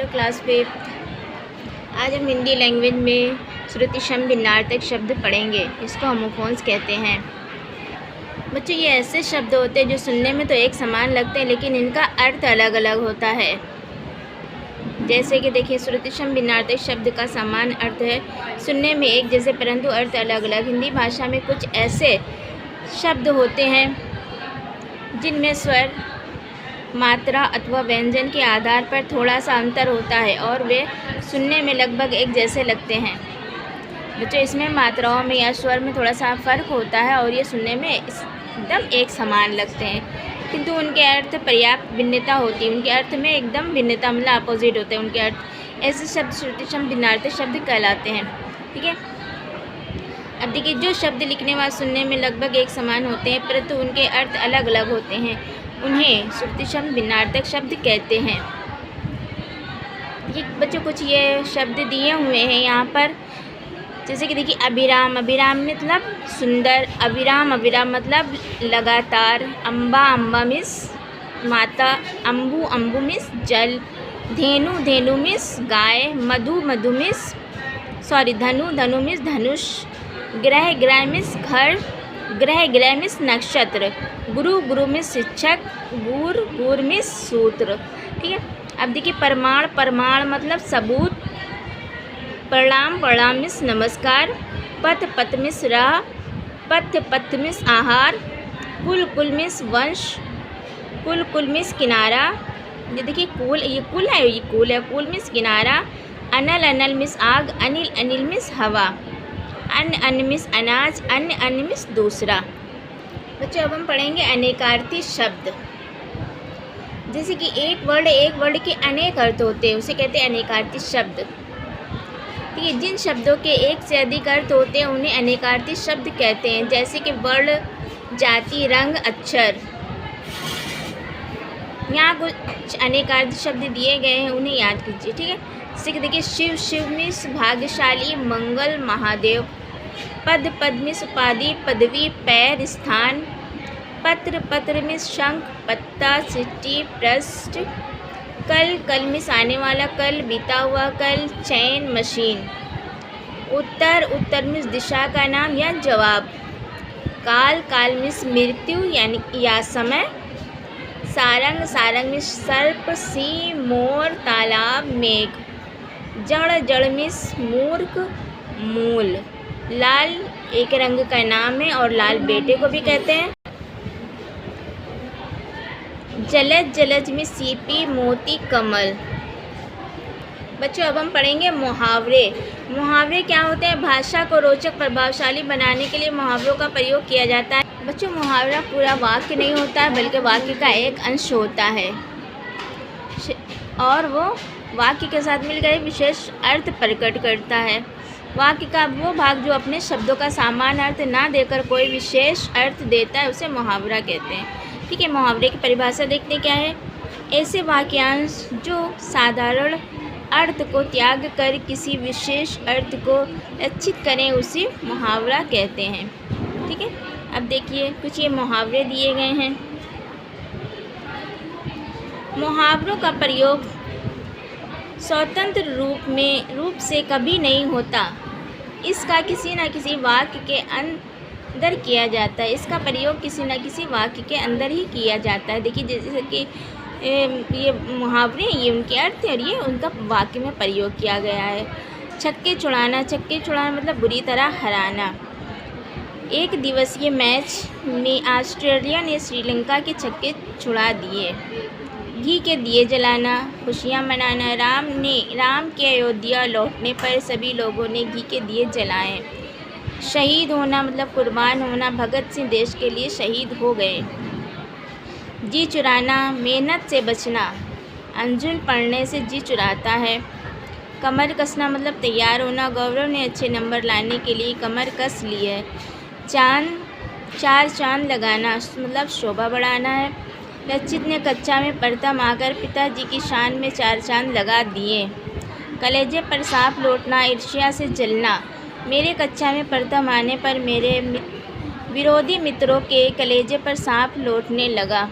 Class 5। आज हम Hindi language में श्रुतिशम भिन्नार्थक शब्द पढ़ेंगे। इसको होमोफोन्स कहते हैं। बच्चों, ये ऐसे शब्द होते हैं जो सुनने में तो एक समान लगते हैं लेकिन इनका अर्थ अलग अलग होता है। जैसे कि देखिए, श्रुतिशम भिन्नार्थक शब्द का समान अर्थ है सुनने में एक जैसे परंतु अर्थ अलग अलग। हिंदी भाषा में कुछ ऐसे शब्द होते हैं जिनमें स्वर, मात्रा अथवा व्यंजन के आधार पर थोड़ा सा अंतर होता है और वे सुनने में लगभग एक जैसे लगते हैं। बच्चों, इसमें मात्राओं में या स्वर में थोड़ा सा फ़र्क होता है और ये सुनने में एकदम एक समान लगते हैं, किंतु उनके अर्थ पर्याप्त भिन्नता होती है। उनके अर्थ में एकदम भिन्नता, मतलब अपोजिट होते हैं उनके अर्थ। ऐसे शब्द श्रुतिशम भिन्नार्थक शब्द कहलाते हैं। ठीक है, अब देखिए, जो शब्द लिखने व सुनने में लगभग एक समान होते हैं परंतु उनके अर्थ अलग अलग होते हैं, उन्हें श्रुतिशम भिन्नार्थक शब्द कहते हैं। ये बच्चों कुछ ये शब्द दिए हुए हैं यहाँ पर। जैसे कि देखिए, अभिराम, अभिराम मतलब सुंदर, अविराम, अविराम मतलब लगातार, अम्बा, अम्बा मिस माता, अम्बु, अम्बु मिस जल, धेनु, धेनु मिस गाय, मधु, मधु मिस धनु, धनु मिस धनुष, ग्रह, ग्रह मिस घर, ग्रह, ग्रह मिस नक्षत्र, गुरु, गुरु मिस शिक्षक, गुर, गुर मिस सूत्र। ठीक है, अब देखिए, प्रमाण, प्रमाण मतलब सबूत, प्रणाम, प्रणाम मिस नमस्कार, पथ, पथ मिस राह, पथ, पथ मिस आहार, कुल, कुल मिस वंश, कुल, कुल मिस किनारा। ये देखिए, कुल, ये कुल है, ये कुल है, कुल मिस किनारा, अनल, अनल मिस आग, अनिल, अनिल मिस हवा, अन्न, अन्न मिस अनाज, अन्न, अन्न मिस दूसरा। बच्चों, अब हम पढ़ेंगे अनेकार्थी शब्द। जैसे कि एक वर्ड के अनेक अर्थ होते हैं, उसे कहते हैं अनेकार्थी शब्द। ठीक है, जिन शब्दों के एक से अधिक अर्थ होते हैं उन्हें अनेकार्थी शब्द कहते हैं। जैसे कि वर्ण, जाति, रंग, अक्षर। यहाँ कुछ अनेकार्थी शब्द दिए गए हैं, उन्हें याद कीजिए। ठीक है, जैसे कि देखिए, शिव, शिव मिस भाग्यशाली, मंगल, महादेव, पद, पद मिस उपाधि, पदवी, पैर, स्थान, पत्र, पत्र मिस शंख, पत्ता, सिट्टी, पृष्ठ, कल, कल मिस आने वाला कल, बीता हुआ कल, चैन, मशीन, उत्तर, उत्तर मिस दिशा का नाम या जवाब, काल, काल मिस मृत्यु यानी या समय, सारंग, सारंग मिस सर्प, सिंह, मोर, तालाब, मेघ, जड़, जड़ मिस मूर्ख, मूल, लाल एक रंग का नाम है और लाल बेटे को भी कहते हैं। जलज, जलज में सीपी, मोती, कमल। बच्चों, अब हम पढ़ेंगे मुहावरे। मुहावरे क्या होते हैं? भाषा को रोचक प्रभावशाली बनाने के लिए मुहावरों का प्रयोग किया जाता है। बच्चों, मुहावरा पूरा वाक्य नहीं होता है बल्कि वाक्य का एक अंश होता है और वो वाक्य के साथ मिलकर विशेष अर्थ प्रकट करता है। वाक्य का वो भाग जो अपने शब्दों का सामान्य अर्थ ना देकर कोई विशेष अर्थ देता है उसे मुहावरा कहते हैं। ठीक है, मुहावरे की परिभाषा देखते क्या है। ऐसे वाक्यांश जो साधारण अर्थ को त्याग कर किसी विशेष अर्थ को लक्षित करें उसे मुहावरा कहते हैं। ठीक है, अब देखिए कुछ ये मुहावरे दिए गए हैं। मुहावरों का प्रयोग स्वतंत्र रूप से कभी नहीं होता। इसका किसी न किसी वाक्य के अंदर किया जाता है। इसका प्रयोग किसी न किसी वाक्य के अंदर ही किया जाता है। देखिए, जैसे कि ये मुहावरे, ये उनके अर्थ और ये उनका वाक्य में प्रयोग किया गया है। छक्के छुड़ाना, छक्के छुड़ाना मतलब बुरी तरह हराना। एक दिवसीय मैच में ऑस्ट्रेलिया ने श्रीलंका के छक्के छुड़ा दिए। घी के दिए जलाना, खुशियाँ मनाना। राम के अयोध्या लौटने पर सभी लोगों ने घी के दिए जलाए। शहीद होना मतलब कुर्बान होना। भगत सिंह देश के लिए शहीद हो गए। जी चुराना, मेहनत से बचना। अंजुल पढ़ने से जी चुराता है। कमर कसना मतलब तैयार होना। गौरव ने अच्छे नंबर लाने के लिए कमर कस ली है। चार चांद लगाना मतलब शोभा बढ़ाना है। लक्षित ने कक्षा में प्रथम आकर पिताजी की शान में 4 चांद लगा दिए। कलेजे पर सांप लौटना, ईर्ष्या से जलना। मेरे कक्षा में प्रथम आने पर मेरे विरोधी मित्रों के कलेजे पर सांप लौटने लगा।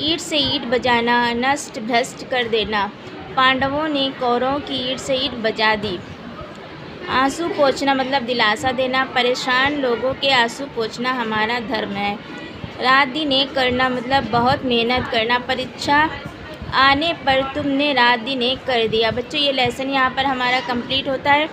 ईंट से ईंट बजाना, नष्ट भ्रष्ट कर देना। पांडवों ने कौरवों की ईंट से ईंट बजा दी। आंसू पोंछना मतलब दिलासा देना, परेशान लोगों के आंसू पोंछना हमारा धर्म है। रात दिन एक करना मतलब बहुत मेहनत करना, परीक्षा आने पर तुमने रात दिन एक कर दिया। बच्चों ये लेसन यहाँ पर हमारा कंप्लीट होता है।